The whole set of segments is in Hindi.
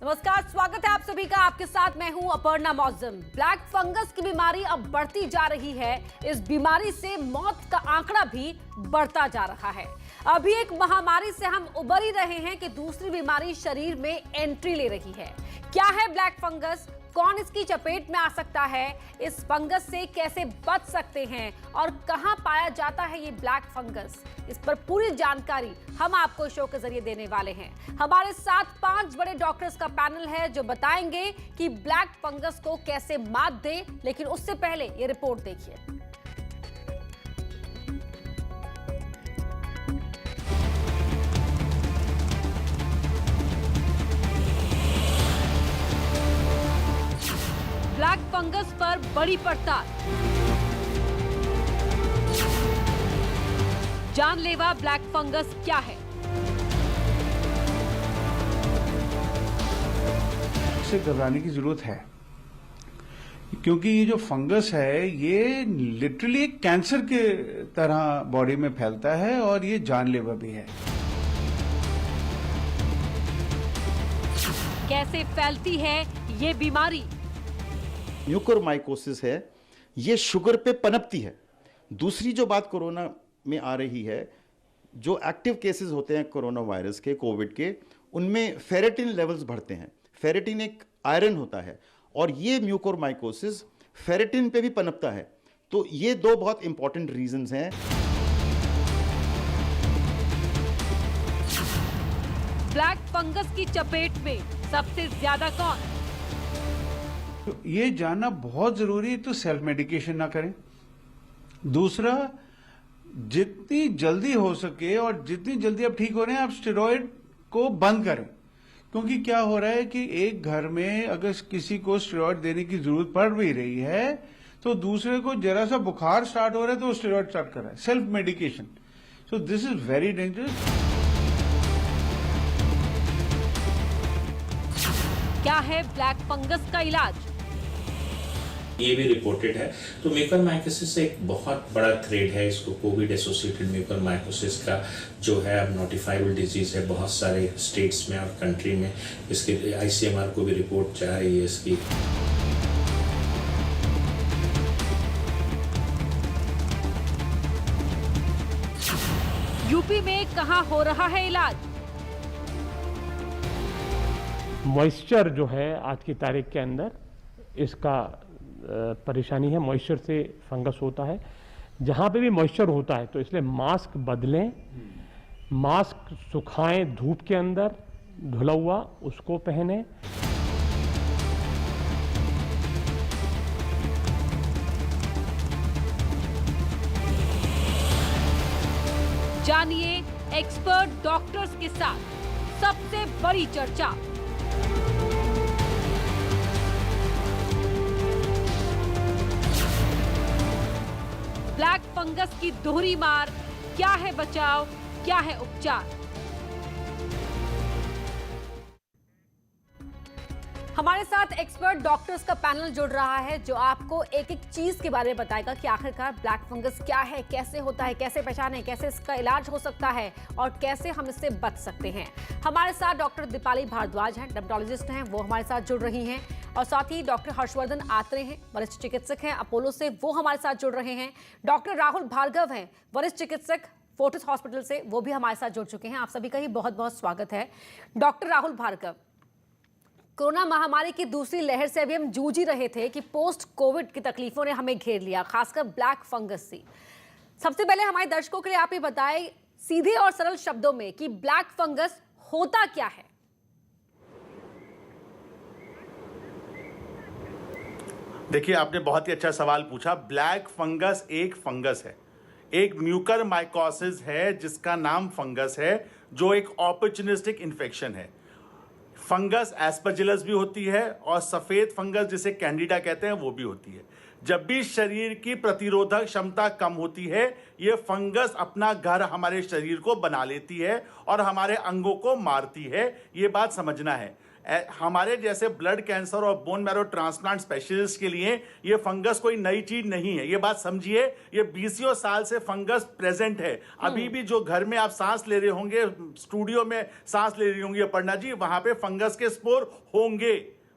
नमस्कार, स्वागत है आप सभी का। आपके साथ मैं हूं अपर्णा मौजम। ब्लैक फंगस की बीमारी अब बढ़ती जा रही है। इस बीमारी से मौत का आंकड़ा भी बढ़ता जा रहा है। अभी एक महामारी से हम उबर ही रहे हैं कि दूसरी बीमारी शरीर में एंट्री ले रही है। क्या है ब्लैक फंगस, कौन इसकी चपेट में आ सकता है, इस फंगस से कैसे बच सकते हैं और कहां पाया जाता है ये ब्लैक फंगस, इस पर पूरी जानकारी हम आपको शो के जरिए देने वाले हैं। हमारे साथ 5 बड़े डॉक्टर्स का पैनल है जो बताएंगे कि ब्लैक फंगस को कैसे मात दे। लेकिन उससे पहले ये रिपोर्ट देखिए। ब्लैक फंगस पर बड़ी पड़ताल। जानलेवा ब्लैक फंगस क्या है? इससे घबराने की जरूरत है, क्योंकि ये जो फंगस है ये लिटरली एक कैंसर के तरह बॉडी में फैलता है और ये जानलेवा भी है। कैसे फैलती है ये बीमारी? म्यूकोरमाइकोसिस है, ये शुगर पे पनपती है। दूसरी जो बात कोरोना में आ रही है, जो एक्टिव केसेस होते हैं कोरोना वायरस के, कोविड के, उनमें फेरेटिन लेवल्स बढ़ते हैं। फेरेटिन एक आयरन होता है और ये म्यूकोरमाइकोसिस फेरेटिन पे भी पनपता है। तो ये दो बहुत इंपॉर्टेंट रीजंस हैं। ब्लैक फंगस की चपेट में सबसे ज्यादा कौन? तो ये जानना बहुत जरूरी है, तो सेल्फ मेडिकेशन ना करें। दूसरा, जितनी जल्दी हो सके और जितनी जल्दी आप ठीक हो रहे हैं, आप स्टेरॉइड को बंद करें। क्योंकि क्या हो रहा है कि एक घर में अगर किसी को स्टेरॉइड देने की जरूरत पड़ भी रही है तो दूसरे को जरा सा बुखार स्टार्ट हो रहा है तो स्टेरॉइड स्टार्ट कर रहा है। Self medication, so this is very dangerous. क्या है ब्लैक फंगस का इलाज? ये भी रिपोर्टेड है। तो म्यूकोरमाइकोसिस एक बहुत बड़ा थ्रेड है। इसको कोविड एसोसिएटेड म्यूकोरमाइकोसिस का जो है अब नोटिफाइबल डिजीज है बहुत सारे स्टेट्स में और कंट्री में। इसके आईसीएमआर को भी रिपोर्ट जा रही है इसकी। यूपी में कहां हो रहा है इलाज? मॉइस्चर जो है आज की तारीख के अंदर इसका परेशानी है। मॉइस्चर से फंगस होता है। जहाँ पे भी मॉइस्चर होता है तो इसलिए मास्क बदलें, मास्क सुखाएं धूप के अंदर धुला हुआ, उसको पहने। जानिए एक्सपर्ट डॉक्टर्स के साथ सबसे बड़ी चर्चा। ब्लैक फंगस की दोहरी मार, क्या है बचाव, क्या है उपचार? हमारे साथ एक्सपर्ट डॉक्टर्स का पैनल जुड़ रहा है जो आपको एक एक चीज के बारे में बताएगा कि आखिरकार ब्लैक फंगस क्या है, कैसे होता है, कैसे पहचानें, कैसे इसका इलाज हो सकता है और कैसे हम इससे बच सकते हैं। हमारे साथ डॉक्टर दीपाली भारद्वाज हैं, डर्मेटोलॉजिस्ट हैं, वो हमारे साथ जुड़ रही हैं। और साथ ही डॉक्टर हर्षवर्धन आत्रे हैं, वरिष्ठ चिकित्सक हैं अपोलो से, वो हमारे साथ जुड़ रहे हैं। डॉक्टर राहुल भार्गव हैं, वरिष्ठ चिकित्सक फोर्टिस हॉस्पिटल से, वो भी हमारे साथ जुड़ चुके हैं। आप सभी का ही बहुत बहुत स्वागत है। डॉक्टर राहुल भार्गव, कोरोना महामारी की दूसरी लहर से अभी हम जूझ ही रहे थे कि पोस्ट कोविड की तकलीफों ने हमें घेर लिया, खासकर ब्लैक फंगस से। सबसे पहले हमारे दर्शकों के लिए आप ये बताएं सीधे और सरल शब्दों में कि ब्लैक फंगस होता क्या है? देखिए, आपने बहुत ही अच्छा सवाल पूछा। ब्लैक फंगस एक फंगस है, एक म्यूकोरमाइकोसिस है जिसका नाम फंगस है, जो एक ऑपर्चुनिस्टिक इन्फेक्शन है। फंगस एस्परजिलस भी होती है और सफेद फंगस जिसे कैंडिडा कहते हैं वो भी होती है। जब भी शरीर की प्रतिरोधक क्षमता कम होती है, ये फंगस अपना घर हमारे शरीर को बना लेती है और हमारे अंगों को मारती है। ये बात समझना है। हमारे जैसे ब्लड कैंसर और बोन मैरो ट्रांसप्लांट स्पेशलिस्ट के लिए ये फंगस कोई नई चीज नहीं है। ये बात समझिए, ये 20 साल से फंगस प्रेजेंट है। अभी भी जो घर में आप सांस ले रहे होंगे, स्टूडियो में सांस ले रही होंगी अपर्णा जी, वहां पे फंगस के स्पोर होंगे,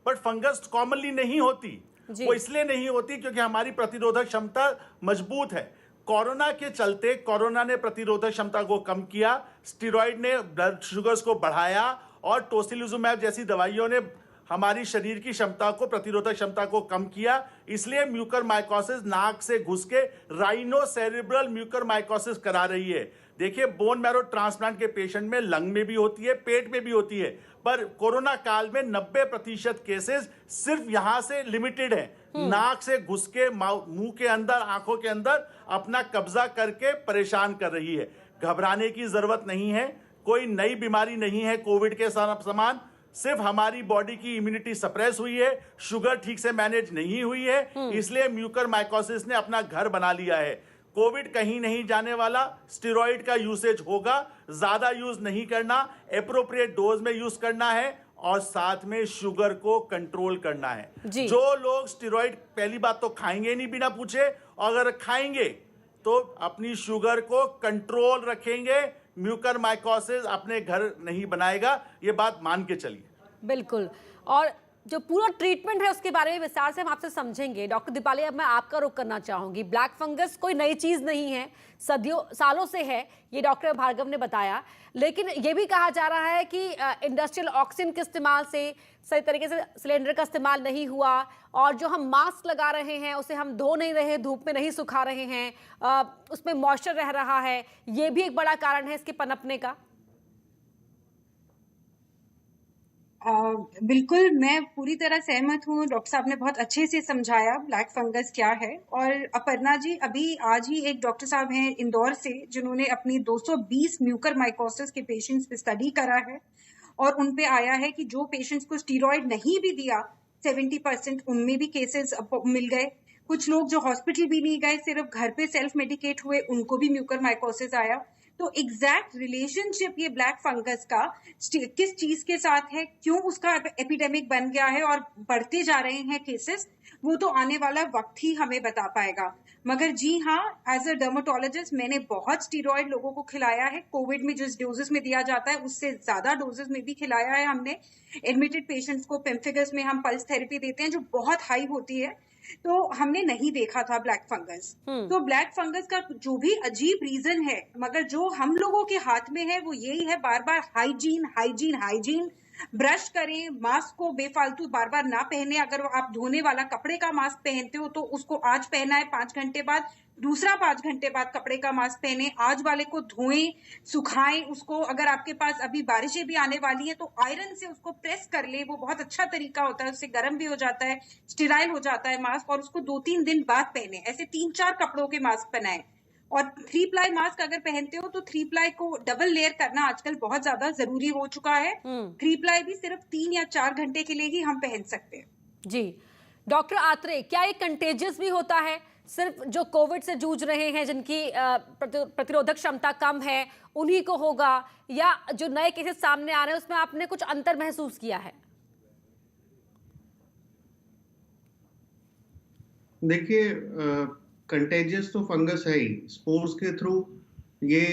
बट फंगस कॉमनली नहीं होती। वो इसलिए नहीं होती क्योंकि हमारी प्रतिरोधक क्षमता मजबूत है। कोरोना के चलते कोरोना ने प्रतिरोधक क्षमता को कम किया, स्टेरॉइड ने ब्लड शुगर्स को बढ़ाया और टोसिलिजुमैब जैसी दवाइयों ने हमारी शरीर की क्षमता को, प्रतिरोधक क्षमता को कम किया। इसलिए म्यूकरमाइकोसिस नाक से घुस के राइनोसेरेब्रल म्यूकरमाइकोसिस करा रही है। देखिए, बोन मैरो ट्रांसप्लांट के पेशेंट में लंग में भी होती है, पेट में भी होती है, पर कोरोना काल में 90% केसेस सिर्फ यहां से लिमिटेड है। नाक से घुस के मुंह के अंदर, आंखों के अंदर अपना कब्जा करके परेशान कर रही है। घबराने की जरूरत नहीं है, कोई नई बीमारी नहीं है कोविड के समान। सिर्फ हमारी बॉडी की इम्यूनिटी सप्रेस हुई है, शुगर ठीक से मैनेज नहीं हुई है, इसलिए म्यूकरमाइकोसिस ने अपना घर बना लिया है। कोविड कहीं नहीं जाने वाला, स्टेरॉइड का यूसेज होगा, ज्यादा यूज नहीं करना, एप्रोप्रिएट डोज में यूज करना है और साथ में शुगर को कंट्रोल करना है। जो लोग स्टेरॉइड पहली बात तो खाएंगे नहीं बिना पूछे, और अगर खाएंगे तो अपनी शुगर को कंट्रोल रखेंगे, म्यूकरमाइकोसिस अपने घर नहीं बनाएगा, ये बात मान के चलिए। बिल्कुल। और जो पूरा ट्रीटमेंट है उसके बारे में विस्तार से हम आपसे समझेंगे। डॉक्टर दीपाली, अब मैं आपका रुख करना चाहूंगी। ब्लैक फंगस कोई नई चीज नहीं है, सदियों सालों से है, ये डॉक्टर भार्गव ने बताया। लेकिन ये भी कहा जा रहा है कि इंडस्ट्रियल ऑक्सीजन के इस्तेमाल से सही तरीके से सिलेंडर का इस्तेमाल नहीं हुआ, और जो हम मास्क लगा रहे हैं उसे हम धो नहीं रहे, धूप में नहीं सुखा रहे हैं, उसमें मॉइस्चर रह रहा है, ये भी एक बड़ा कारण है इसके पनपने का। बिल्कुल, मैं पूरी तरह सहमत हूँ। डॉक्टर साहब ने बहुत अच्छे से समझाया ब्लैक फंगस क्या है। और अपर्णा जी, अभी आज ही एक डॉक्टर साहब हैं इंदौर से, जिन्होंने अपनी 220 म्यूकरमाइकोसिस के पेशेंट्स पे स्टडी करा है, और उन पे आया है कि जो पेशेंट्स को स्टीरॉयड नहीं भी दिया, 70% उनमें भी केसेस मिल गए। कुछ लोग जो हॉस्पिटल भी नहीं गए, सिर्फ घर पे सेल्फ मेडिकेट हुए, उनको भी म्यूकरमाइकोसिस आया। तो एग्जैक्ट रिलेशनशिप ये ब्लैक फंगस का किस चीज के साथ है, क्यों उसका एपिडेमिक बन गया है और बढ़ते जा रहे हैं केसेस, वो तो आने वाला वक्त ही हमें बता पाएगा। मगर जी हाँ, एज अ डर्मेटोलॉजिस्ट मैंने बहुत स्टीरॉयड लोगों को खिलाया है। कोविड में जिस डोजेस में दिया जाता है उससे ज्यादा डोजेस में भी खिलाया है हमने। एडमिटेड पेशेंट्स को पेम्फिगस में हम पल्स थेरेपी देते हैं जो बहुत हाई होती है, तो हमने नहीं देखा था ब्लैक फंगस। तो ब्लैक फंगस का जो भी अजीब रीजन है, मगर जो हम लोगों के हाथ में है वो यही है, बार बार हाइजीन हाइजीन हाइजीन। ब्रश करें, मास्क को बेफालतू बार बार ना पहने। अगर आप धोने वाला कपड़े का मास्क पहनते हो तो उसको आज पहना है, 5 घंटे बाद दूसरा 5 घंटे बाद कपड़े का मास्क पहने। आज वाले को धोएं, सुखाएं उसको। अगर आपके पास अभी बारिशें भी आने वाली है तो आयरन से उसको प्रेस कर ले, वो बहुत अच्छा तरीका होता है, उससे गर्म भी हो जाता है, स्टेराइल हो जाता है मास्क। और उसको 2-3 दिन बाद पहने। ऐसे 3-4 कपड़ों के मास्क पहनाएं। और 3 प्लाई मास्क अगर पहनते हो तो 3 प्लाई को डबल लेयर करना आजकल बहुत ज्यादा जरूरी हो चुका है। 3 प्लाई भी सिर्फ 3 या 4 घंटे के लिए ही हम पहन सकते हैं। जी डॉक्टर आत्रे, क्या ये कंटेजियस भी होता है? सिर्फ जो कोविड से जूझ रहे हैं, जिनकी प्रतिरोधक क्षमता कम है, उन्हीं को होगा, या जो नए केसेस सामने आ रहे हैं उसमें आपने कुछ अंतर महसूस किया है? देखिए, कंटेजियस तो फंगस है ही। स्पोर्स के थ्रू ये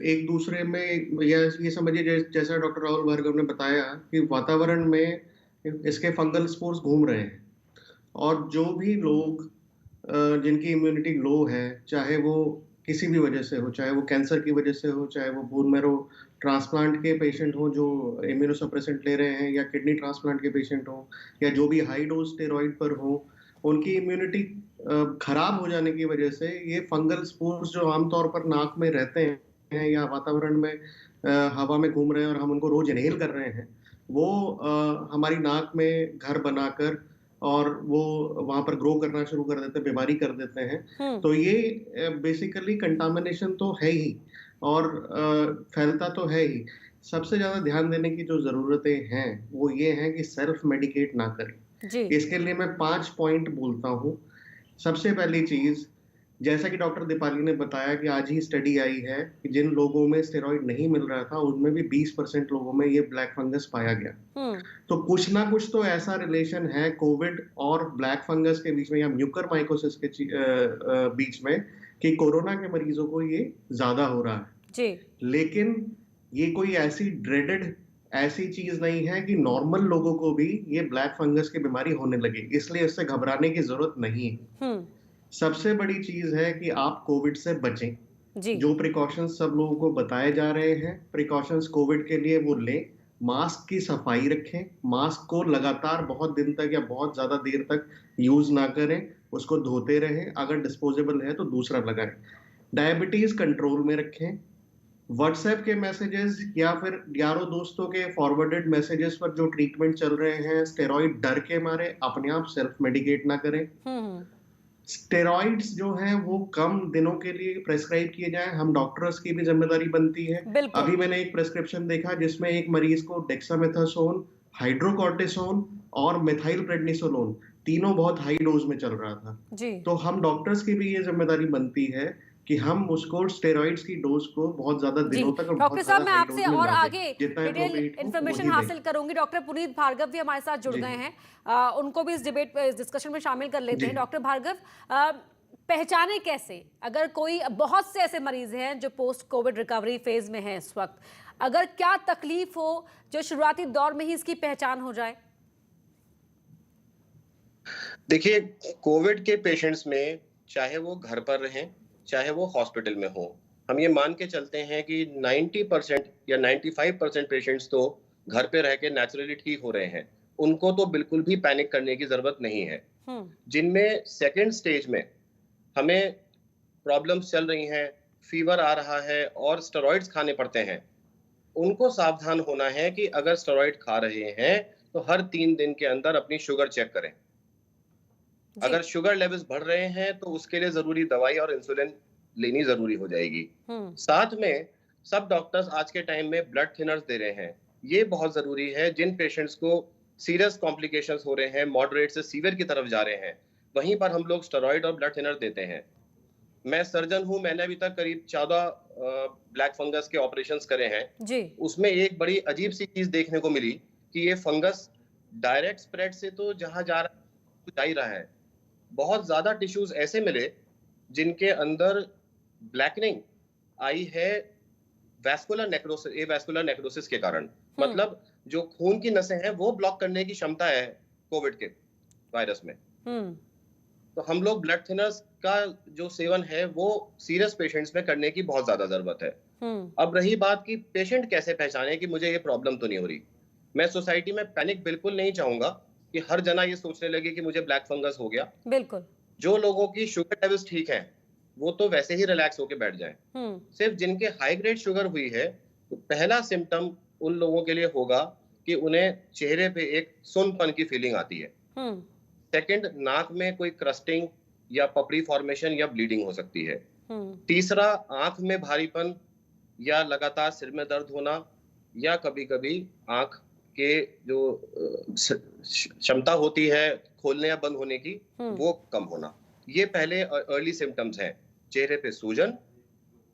एक दूसरे में, या ये समझिए जैसा डॉक्टर राहुल भार्गव ने बताया कि वातावरण में इसके फंगल स्पोर्स घूम रहे हैं। और जो भी लोग जिनकी इम्यूनिटी लो है, चाहे वो किसी भी वजह से हो, चाहे वो कैंसर की वजह से हो, चाहे वो बोन मैरो ट्रांसप्लांट के पेशेंट हो जो इम्यूनोसप्रेसेंट ले रहे हैं, या किडनी ट्रांसप्लांट के पेशेंट हो, या जो भी हाई डोज स्टेरॉइड पर हो, उनकी इम्यूनिटी खराब हो जाने की वजह से ये फंगल स्पोर्स जो आमतौर पर नाक में रहते हैं या वातावरण में हवा में घूम रहे हैं और हम उनको रोज इनहेल कर रहे हैं, वो हमारी नाक में घर बनाकर और वो वहां पर ग्रो करना शुरू कर देते हैं, बीमारी कर देते हैं। तो ये बेसिकली कंटामिनेशन तो है ही और फैलता तो है ही। सबसे ज्यादा ध्यान देने की जो जरूरतें हैं वो ये हैं कि सेल्फ मेडिकेट ना करें। इसके लिए मैं 5 पॉइंट बोलता हूँ। सबसे पहली चीज, जैसा कि डॉक्टर दीपाली ने बताया कि आज ही स्टडी आई है कि जिन लोगों में स्टेरॉइड नहीं मिल रहा था उनमें भी 20% लोगों में ये ब्लैक फंगस पाया गया। तो कुछ ना कुछ तो ऐसा रिलेशन है कोविड और ब्लैक फंगस के बीच में या म्यूकर माइकोसिस के बीच में कि कोरोना के मरीजों को ये ज्यादा हो रहा है जी। लेकिन ये कोई ऐसी ड्रेडेड ऐसी चीज नहीं है कि नॉर्मल लोगों को भी ये ब्लैक फंगस की बीमारी होने लगे, इसलिए इससे घबराने की जरूरत नहीं है। सबसे बड़ी चीज है कि आप कोविड से बचें। जी। जो प्रिकॉशंस सब लोगों को बताए जा रहे हैं प्रिकॉशंस कोविड के लिए वो लें। मास्क की सफाई रखें, मास्क को लगातार बहुत दिन तक या बहुत ज्यादा देर तक यूज ना करें, उसको धोते रहें, अगर डिस्पोजेबल है तो दूसरा लगाएं। डायबिटीज कंट्रोल में रखें। व्हाट्सएप के मैसेजेस या फिर यारों दोस्तों के फॉरवर्डेड मैसेजेस पर जो ट्रीटमेंट चल रहे हैं स्टेरॉइड डर के मारे अपने आप सेल्फ मेडिकेट ना करें। स्टेरॉइड्स जो हैं वो कम दिनों के लिए प्रेस्क्राइब किए जाएं, हम डॉक्टर्स की भी जिम्मेदारी बनती है। अभी मैंने एक प्रेस्क्रिप्शन देखा जिसमें एक मरीज को डेक्सामेथासोन, हाइड्रोकॉर्टिसोन और मिथाइल प्रेडनिसोलोन तीनों बहुत हाई डोज में चल रहा था जी। तो हम डॉक्टर्स की भी ये जिम्मेदारी बनती है कि हम उसको स्टेरॉइड्स की डोज को बहुत ज्यादा दिनों तक और डॉक्टर साहब मैं आपसे और आगे जितना डिटेल appropriate हो, इन्फॉर्मेशन वही हासिल करूंगी। डॉक्टर पुनीत भार्गव भी हमारे साथ जुड़ जी। गए हैं, उनको भी इस डिबेट इस डिस्कशन में शामिल कर लेते जी। हैं। डॉक्टर भार्गव, पहचाने कैसे अगर कोई, बहुत से ऐसे मरीज हैं जो पोस्ट कोविड रिकवरी फेज में हैं इस वक्त, अगर क्या तकलीफ हो जो शुरुआती दौर में ही इसकी पहचान हो जाए? देखिए, कोविड के पेशेंट्स में चाहे वो घर पर रहें चाहे वो हॉस्पिटल में हो, हम ये मान के चलते हैं कि 90% या 95% पेशेंट्स तो घर पे रह के नेचुरली ठीक हो रहे हैं, उनको तो बिल्कुल भी पैनिक करने की जरूरत नहीं है। जिनमें सेकेंड स्टेज में हमें प्रॉब्लम्स चल रही हैं, फीवर आ रहा है और स्टेरॉइड्स खाने पड़ते हैं, उनको सावधान होना है कि अगर स्टेरॉइड खा रहे हैं तो हर 3 दिन के अंदर अपनी शुगर चेक करें। अगर शुगर लेवल्स बढ़ रहे हैं तो उसके लिए जरूरी दवाई और इंसुलिन लेनी जरूरी हो जाएगी। साथ में सब डॉक्टर्स आज के टाइम में ब्लड थिनर्स दे रहे हैं, ये बहुत जरूरी है। जिन पेशेंट्स को सीरियस कॉम्प्लिकेशंस हो रहे हैं, मॉडरेट से सीवियर की तरफ जा रहे हैं, वहीं पर हम लोग स्टेरॉइड और ब्लड थिनर देते हैं। मैं सर्जन हूं, मैंने अभी तक करीब 14 ब्लैक फंगस के ऑपरेशंस करे हैं जी। उसमें एक बड़ी अजीब सी चीज देखने को मिली कि ये फंगस डायरेक्ट स्प्रेड से तो जहां जा रहा है, बहुत ज्यादा टिश्यूज ऐसे मिले जिनके अंदर ब्लैकनिंग आई है वैस्कुलर नेक्रोसिस, एवास्कुलर नेक्रोसिस के कारण। मतलब जो खून की नसें हैं वो ब्लॉक करने की क्षमता है कोविड के वायरस में। तो हम लोग ब्लड थिनर्स का जो सेवन है वो सीरियस पेशेंट्स में करने की बहुत ज्यादा जरूरत है। अब रही बात कि पेशेंट कैसे पहचाने कि मुझे ये प्रॉब्लम तो नहीं हो रही, मैं सोसाइटी में पैनिक बिल्कुल नहीं चाहूंगा कि हर जना ये सोचने लगे कि मुझे ब्लैक फंगस हो गया। बिल्कुल, जो लोगों की शुगर लेवल्स ठीक हैं वो तो वैसे ही रिलैक्स होके बैठ जाएं। सिर्फ जिनके हाई ग्रेड शुगर हुई है तो पहला सिम्टम उन लोगों के लिए होगा कि उन्हें चेहरे पे एक सुनपन की फीलिंग आती है। सेकंड, नाक में कोई क्रस्टिंग या पपड़ी फॉर्मेशन या ब्लीडिंग हो सकती है। तीसरा, आंख में भारीपन या लगातार सिर में दर्द होना या कभी कभी आंख के जो क्षमता होती है खोलने या बंद होने की वो कम होना। ये पहले अर्ली सिम्टम्स हैं। चेहरे पे सूजन,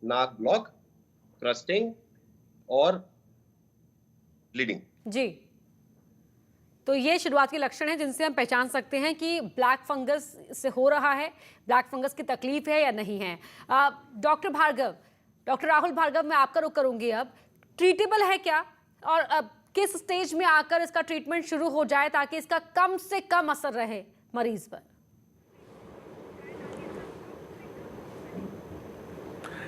नाक ब्लॉक, क्रस्टिंग और ब्लीडिंग। जी, तो ये शुरुआत के लक्षण हैं जिनसे हम पहचान सकते हैं कि ब्लैक फंगस से हो रहा है, ब्लैक फंगस की तकलीफ है या नहीं है। डॉक्टर भार्गव, डॉक्टर राहुल भार्गव, मैं आपका रुख करूंगी अब। ट्रीटेबल है क्या और किस स्टेज में आकर इसका ट्रीटमेंट शुरू हो जाए ताकि इसका कम से कम असर रहे मरीज पर?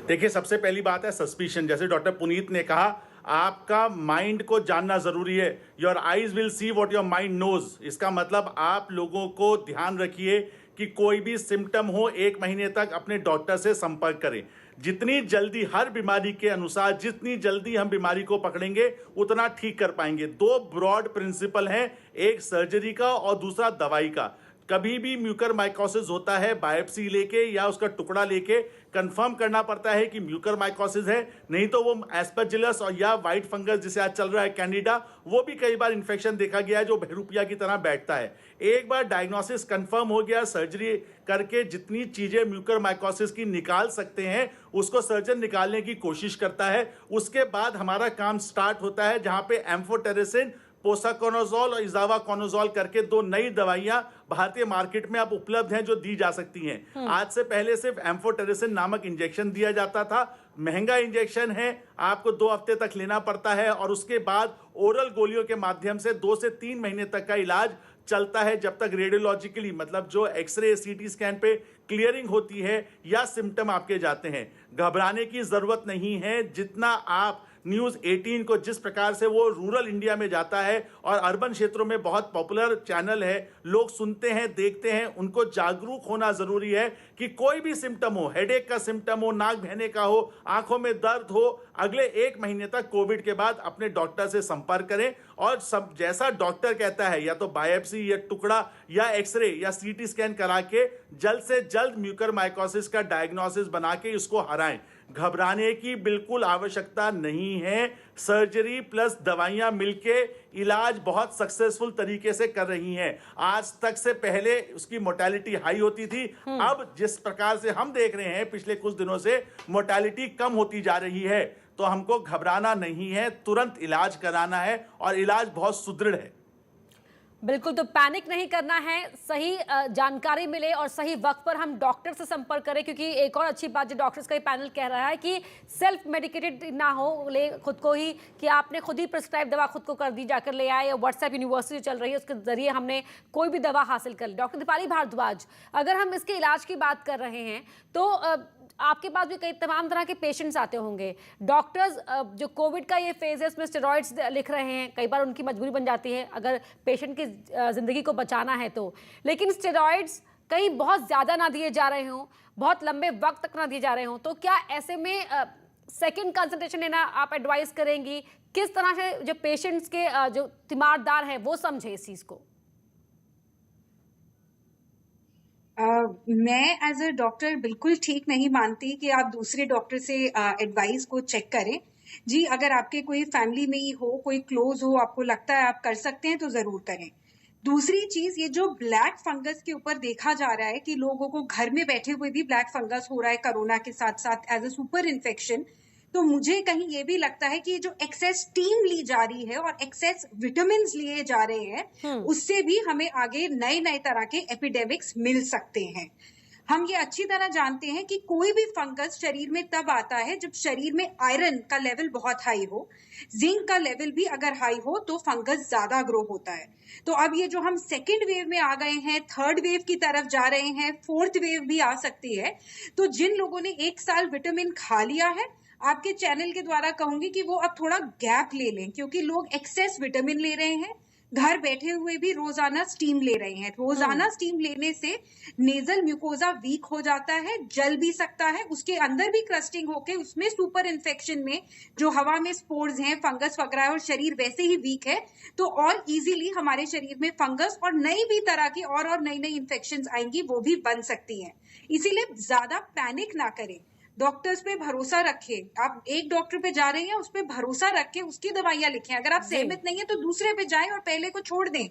देखिए, सबसे पहली बात है सस्पिशन। जैसे डॉक्टर पुनीत ने कहा, आपका माइंड को जानना जरूरी है। Your eyes will see what your mind knows. इसका मतलब आप लोगों को ध्यान रखिए कि कोई भी सिम्टम हो 1 महीने तक अपने डॉक्टर से संपर्क करें। जितनी जल्दी, हर बीमारी के अनुसार जितनी जल्दी हम बीमारी को पकड़ेंगे उतना ठीक कर पाएंगे। 2 ब्रॉड प्रिंसिपल हैं, एक सर्जरी का और दूसरा दवाई का। कभी भी म्यूकरमाइकोसिस होता है बायोप्सी लेके या उसका टुकड़ा लेके कंफर्म करना पड़ता है कि म्यूकरमाइकोसिस है, नहीं तो वो एस्परजिलस और या व्हाइट फंगस जिसे आज चल रहा है कैंडिडा, वो भी कई बार इन्फेक्शन देखा गया है जो बहरूपिया की तरह बैठता है। एक बार डायग्नोसिस कंफर्म हो गया, सर्जरी करके जितनी चीजें म्यूकरमाइकोसिस की निकाल सकते हैं उसको सर्जन निकालने की कोशिश करता है। उसके बाद हमारा काम स्टार्ट होता है जहां पे एम्फोटेरिसिन, पोसाकोनाजोल और इजावाकोनाजोल करके 2 नई दवाइयां भारतीय मार्केट में अब उपलब्ध हैं जो दी जा सकती हैं। आज से पहले सिर्फ एम्फोटेरिसिन नामक इंजेक्शन दिया जाता था, महंगा इंजेक्शन है, आपको 2 हफ्ते तक लेना पड़ता है और उसके बाद ओरल गोलियों के माध्यम से 2 से 3 महीने तक का इलाज चलता है, जब तक रेडियोलॉजिकली मतलब जो एक्सरे सीटी स्कैन पे क्लियरिंग होती है या सिम्टम आपके जाते हैं। घबराने की जरूरत नहीं है। जितना आप न्यूज़ 18 को जिस प्रकार से वो रूरल इंडिया में जाता है और अर्बन क्षेत्रों में बहुत पॉपुलर चैनल है, लोग सुनते हैं, देखते हैं, उनको जागरूक होना जरूरी है कि कोई भी सिम्टम हो, हेडेक का सिम्टम हो, नाक बहने का हो, आंखों में दर्द हो, अगले 1 महीने तक कोविड के बाद अपने डॉक्टर से संपर्क करें और सब जैसा डॉक्टर कहता है या तो बायोप्सी या टुकड़ा या एक्सरे या सीटी स्कैन करा के जल्द से जल्द म्यूकरमाइकोसिस का डायग्नोसिस बना के इसको हराएं। घबराने की बिल्कुल आवश्यकता नहीं है। सर्जरी प्लस दवाइयां मिलके इलाज बहुत सक्सेसफुल तरीके से कर रही हैं। आज तक से पहले उसकी मोर्टेलिटी हाई होती थी, अब जिस प्रकार से हम देख रहे हैं पिछले कुछ दिनों से मोर्टेलिटी कम होती जा रही है। तो हमको घबराना नहीं है, तुरंत इलाज कराना है और इलाज बहुत सुदृढ़ है। बिल्कुल, तो पैनिक नहीं करना है, सही जानकारी मिले और सही वक्त पर हम डॉक्टर से संपर्क करें, क्योंकि एक और अच्छी बात जो डॉक्टर्स का पैनल कह रहा है कि सेल्फ मेडिकेटेड ना हो, ले खुद को ही कि आपने खुद ही प्रिस्क्राइब दवा खुद को कर दी, जाकर ले आए, या व्हाट्सएप यूनिवर्सिटी चल रही है उसके जरिए हमने कोई भी दवा हासिल कर ली। डॉक्टर दीपाली भारद्वाज, अगर हम इसके इलाज की बात कर रहे हैं तो आपके पास भी कई तमाम तरह के पेशेंट्स आते होंगे। डॉक्टर्स जो कोविड का ये फेज है उसमें स्टेरॉइड्स लिख रहे हैं, कई बार उनकी मजबूरी बन जाती है अगर पेशेंट की ज़िंदगी को बचाना है तो, लेकिन स्टेरॉइड्स कहीं बहुत ज़्यादा ना दिए जा रहे हों, बहुत लंबे वक्त तक ना दिए जा रहे हों, तो क्या ऐसे में सेकेंड कंसल्टेशन लेना आप एडवाइस करेंगी? किस तरह से जो पेशेंट्स के जो तीमारदार हैं वो समझे इस चीज़ को? मैं एज अ डॉक्टर बिल्कुल ठीक नहीं मानती कि आप दूसरे डॉक्टर से एडवाइस को चेक करें। जी, अगर आपके कोई फैमिली में ही हो, कोई क्लोज हो, आपको लगता है आप कर सकते हैं तो जरूर करें। दूसरी चीज, ये जो ब्लैक फंगस के ऊपर देखा जा रहा है कि लोगों को घर में बैठे हुए भी ब्लैक फंगस हो रहा है कोरोना के साथ साथ एज अ सुपर इन्फेक्शन, तो मुझे कहीं ये भी लगता है कि जो एक्सेस स्टीम ली जा रही है और एक्सेस विटामिन लिए जा रहे हैं उससे भी हमें आगे नए नए तरह के एपिडेमिक्स मिल सकते हैं। हम ये अच्छी तरह जानते हैं कि कोई भी फंगस शरीर में तब आता है जब शरीर में आयरन का लेवल बहुत हाई हो, जिंक का लेवल भी अगर हाई हो तो फंगस ज्यादा ग्रो होता है। तो अब ये जो हम सेकेंड वेव में आ गए हैं, थर्ड वेव की तरफ जा रहे हैं, फोर्थ वेव भी आ सकती है, तो जिन लोगों ने 1 साल विटामिन खा लिया है, आपके चैनल के द्वारा कहूंगी कि वो अब थोड़ा गैप ले लें, क्योंकि लोग एक्सेस विटामिन ले रहे हैं, घर बैठे हुए भी रोजाना स्टीम ले रहे हैं। रोजाना स्टीम लेने से नेजल म्यूकोजा वीक हो जाता है, जल भी सकता है, उसके अंदर भी क्रस्टिंग होके उसमें सुपर इन्फेक्शन में जो हवा में स्पोर्स हैं, फंगस वगैरह है और शरीर वैसे ही वीक है, तो और इजीली हमारे शरीर में फंगस और नई भी तरह की और नई नई इन्फेक्शन आएंगी, वो भी बन सकती हैं। इसीलिए ज्यादा पैनिक ना करें, डॉक्टर्स पे भरोसा रखें। आप एक डॉक्टर पे जा रहे हैं, उस पे भरोसा रख के उसकी दवाइयां लिखें। अगर आप सहमत नहीं है तो दूसरे पे जाएं और पहले को छोड़ दें।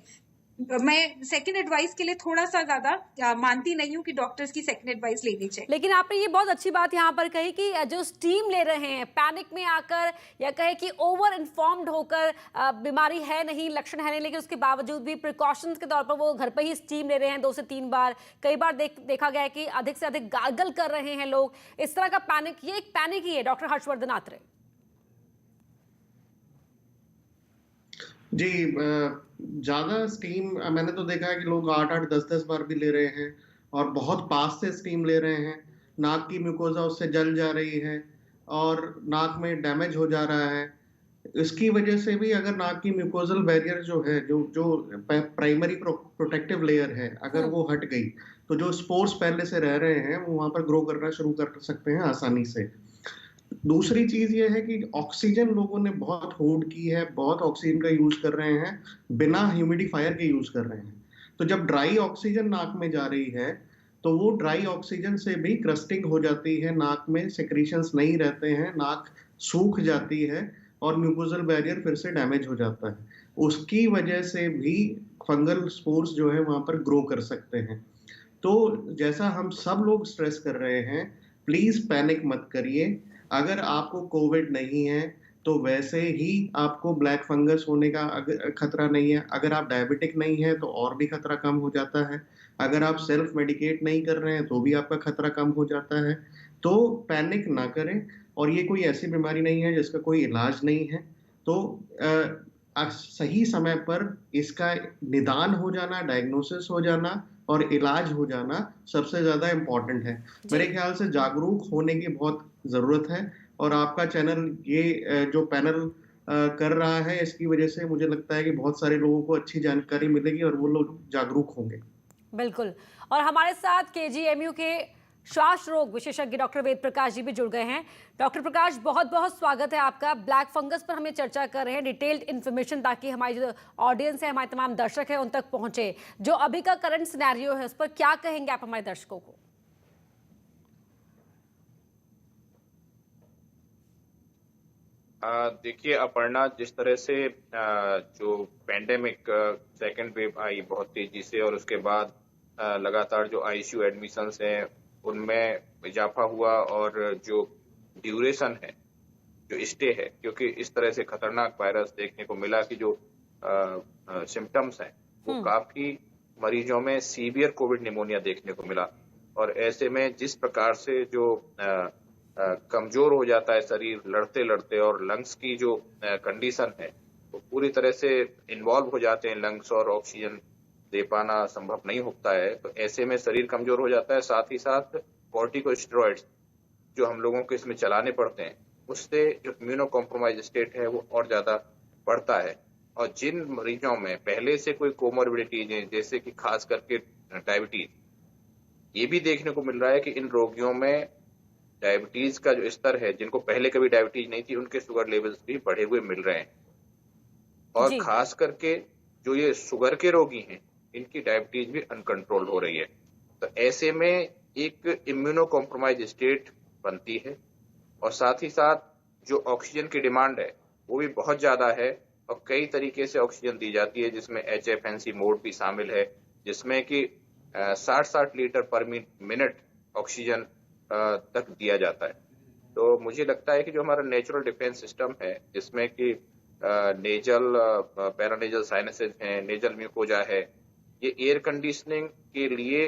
मैं सेकंड एडवाइस के लिए थोड़ा सा ज्यादा मानती नहीं हूँ कि डॉक्टर्स की सेकंड एडवाइस लेनी चाहिए। लेकिन आपने ये बहुत अच्छी बात यहाँ पर कही कि जो स्टीम ले रहे हैं पैनिक में आकर, या कहे कि ओवर इन्फॉर्म्ड होकर, बीमारी है नहीं, लक्षण है नहीं, लेकिन उसके बावजूद भी प्रिकॉशंस के तौर पर वो घर पर ही स्टीम ले रहे हैं 2 से 3 बार। कई बार देखा गया है कि अधिक से अधिक गार्गल कर रहे हैं लोग। इस तरह का पैनिक, ये एक पैनिक ही है। डॉक्टर हर्षवर्धन आत्रे जी, ज्यादा स्टीम मैंने तो देखा है कि लोग 8-8, 10-10 बार भी ले रहे हैं और बहुत पास से स्टीम ले रहे हैं। नाक की म्यूकोजा उससे जल जा रही है और नाक में डैमेज हो जा रहा है। इसकी वजह से भी अगर नाक की म्यूकोजल बैरियर जो है, जो प्राइमरी प्रोटेक्टिव लेयर है, अगर वो हट गई तो जो स्पोर्स पहले से रह रहे हैं वो वहां पर ग्रो करना शुरू कर सकते हैं आसानी से। दूसरी चीज ये है कि ऑक्सीजन लोगों ने बहुत होल्ड की है, बहुत ऑक्सीजन का यूज कर रहे हैं, बिना ह्यूमिडिफायर के यूज कर रहे हैं। तो तो जब ड्राई ऑक्सीजन नाक में जा रही है तो वो ड्राई ऑक्सीजन से भी क्रस्टिंग हो जाती है, नाक में सेक्रीशंस नहीं रहते हैं, नाक सूख जाती है और म्यूकोजल बैरियर फिर से डैमेज हो जाता है। उसकी वजह से भी फंगल स्पोर्स जो है वहां पर ग्रो कर सकते हैं। तो जैसा हम सब लोग स्ट्रेस कर रहे हैं, प्लीज पैनिक मत करिए। अगर आपको कोविड नहीं है तो वैसे ही आपको ब्लैक फंगस होने का खतरा नहीं है। अगर आप डायबिटिक नहीं है तो और भी खतरा कम हो जाता है। अगर आप सेल्फ मेडिकेट नहीं कर रहे हैं तो भी आपका खतरा कम हो जाता है। तो पैनिक ना करें, और ये कोई ऐसी बीमारी नहीं है जिसका कोई इलाज नहीं है। तो सही समय पर इसका निदान हो जाना, डायग्नोसिस हो जाना और इलाज हो जाना सबसे ज्यादा इम्पोर्टेंट है। मेरे ख्याल से जागरूक होने की बहुत जरूरत है, और आपका चैनल ये जो पैनल कर रहा है, इसकी वजह से मुझे लगता है कि बहुत सारे लोगों को अच्छी जानकारी मिलेगी और वो लोग जागरूक होंगे। बिल्कुल। और हमारे साथ केजीएमयू के श्वास रोग विशेषज्ञ डॉक्टर वेद प्रकाश जी भी जुड़ गए हैं। डॉक्टर प्रकाश, बहुत बहुत स्वागत है आपका। ब्लैक फंगस पर हम ये चर्चा कर रहे हैं, डिटेल्ड इन्फॉर्मेशन, ताकि हमारी जो ऑडियंस है, हमारे तमाम दर्शक हैं, उन तक पहुंचे। जो अभी का करंट सिनेरियो है उस पर क्या कहेंगे आप हमारे दर्शकों को? देखिए अपर्णा, जिस तरह से जो पैंडेमिक सेकेंड वेव आई बहुत तेजी से, और उसके बाद लगातार जो आईसीयू एडमिशंस हैं उनमें इजाफा हुआ, और जो ड्यूरेशन है, जो स्टे है, क्योंकि इस तरह से खतरनाक वायरस देखने को मिला कि जो सिम्टम्स हैं वो काफी मरीजों में सीवियर कोविड निमोनिया देखने को मिला। और ऐसे में जिस प्रकार से जो कमजोर हो जाता है शरीर लड़ते लड़ते, और लंग्स की जो कंडीशन है वो पूरी तरह से इन्वॉल्व हो जाते हैं लंग्स, और ऑक्सीजन दे पाना संभव नहीं होता है। तो ऐसे में शरीर कमजोर हो जाता है। साथ ही साथ कॉर्टिकोस्टेरॉइड्स जो हम लोगों को इसमें चलाने पड़ते हैं, उससे जो इम्यूनो कॉम्प्रोमाइज स्टेट है वो और ज्यादा बढ़ता है। और जिन मरीजों में पहले से कोई कोमोर्बिडिटीज है, जैसे कि खास करके डायबिटीज, ये भी देखने को मिल रहा है कि इन रोगियों में डायबिटीज का जो स्तर है, जिनको पहले कभी डायबिटीज नहीं थी, उनके शुगर लेवल्स भी बढ़े हुए मिल रहे हैं। और खास करके जो ये शुगर के रोगी हैं, इनकी डायबिटीज भी अनकंट्रोल्ड हो रही है। तो ऐसे में एक इम्यूनो कॉम्प्रोमाइज स्टेट बनती है, और साथ ही साथ जो ऑक्सीजन की डिमांड है वो भी बहुत ज्यादा है, और कई तरीके से ऑक्सीजन दी जाती है, जिसमें HFNC मोड भी शामिल है, जिसमें कि 60 लीटर पर मिनट ऑक्सीजन तक दिया जाता है। तो मुझे लगता है कि जो हमारा नेचुरल डिफेंस सिस्टम है, जिसमें कि नेजल पैरानेजल साइनसेस हैं, नेजल म्यूकोजा है, ये एयर कंडीशनिंग के लिए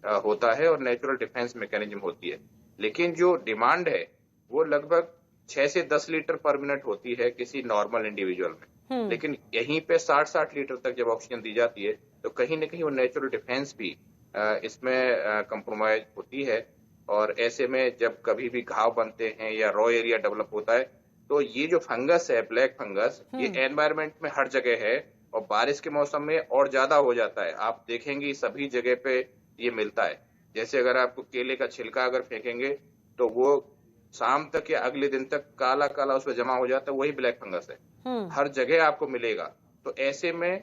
होता है और नेचुरल डिफेंस मैकेनिज्म होती है। लेकिन जो डिमांड है वो लगभग 6 से 10 लीटर पर मिनट होती है किसी नॉर्मल इंडिविजुअल में। लेकिन यहीं पे 60 लीटर तक जब ऑक्सीजन दी जाती है तो कहीं ना कहीं वो नेचुरल डिफेंस भी इसमें कंप्रोमाइज होती है। और ऐसे में जब कभी भी घाव बनते हैं या रॉ एरिया डेवलप होता है, तो ये जो फंगस है, ब्लैक फंगस, ये एनवायरमेंट में हर जगह है, और बारिश के मौसम में और ज्यादा हो जाता है। आप देखेंगे सभी जगह पे ये मिलता है। जैसे अगर आपको केले का छिलका अगर फेंकेंगे तो वो शाम तक या अगले दिन तक काला काला उसमें जमा हो जाता है, वही ब्लैक फंगस है। हर जगह आपको मिलेगा। तो ऐसे में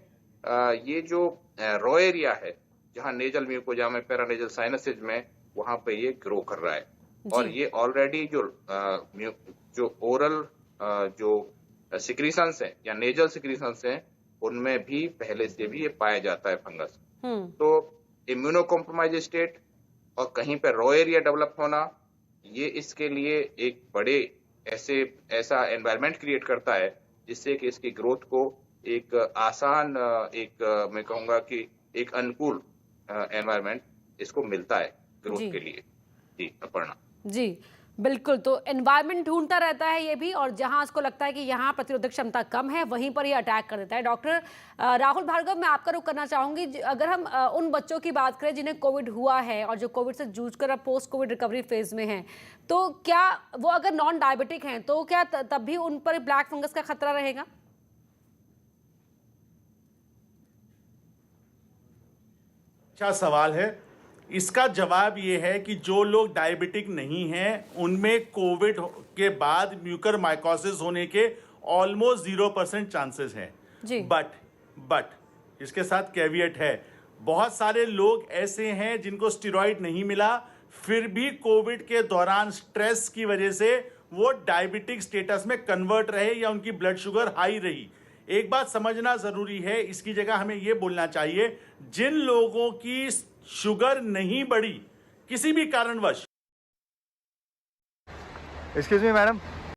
ये जो रॉ एरिया है, जहाँ नेजल म्यूकोजा में, पैरानेजल साइनसेज में, वहां पे ये ग्रो कर रहा है। और ये ऑलरेडी जो ओरल जो सिक्रीशंस है या नेजल सिक्रीशंस हैं, उनमें भी पहले से भी ये पाया जाता है फंगस। तो इम्यूनो कॉम्प्रोमाइज स्टेट और कहीं पे रॉ एरिया डेवलप होना, ये इसके लिए एक बड़े ऐसा एनवायरनमेंट क्रिएट करता है जिससे कि इसकी ग्रोथ को एक आसान, एक मैं कहूंगा कि एक अनुकूल एनवायरनमेंट इसको मिलता है ग्रोथ के लिए। जी अपर्णा जी बिल्कुल। तो एनवायरनमेंट ढूंढता रहता है ये भी, और जहां उसको लगता है कि यहाँ प्रतिरोधक क्षमता कम है, वहीं पर ये अटैक कर देता है। डॉक्टर राहुल भार्गव, मैं आपका रुख करना चाहूंगी। अगर हम उन बच्चों की बात करें जिन्हें कोविड हुआ है और जो कोविड से जूझकर अब पोस्ट कोविड रिकवरी फेज में हैं, तो क्या वो अगर नॉन डायबिटिक हैं तो क्या तब भी उन पर ब्लैक फंगस का खतरा रहेगा? अच्छा सवाल है। इसका जवाब ये है कि जो लोग डायबिटिक नहीं हैं उनमें कोविड के बाद म्यूकरमाइकोसिस होने के ऑलमोस्ट 0% चांसेस हैं। बट इसके साथ कैविएट है, बहुत सारे लोग ऐसे हैं जिनको स्टेरॉइड नहीं मिला, फिर भी कोविड के दौरान स्ट्रेस की वजह से वो डायबिटिक स्टेटस में कन्वर्ट रहे या उनकी ब्लड शुगर हाई रही। एक बात समझना जरूरी है, इसकी जगह हमें यह बोलना चाहिए, जिन लोगों की शुगर नहीं बढ़ी किसी भी कारणवश। Excuse me madam,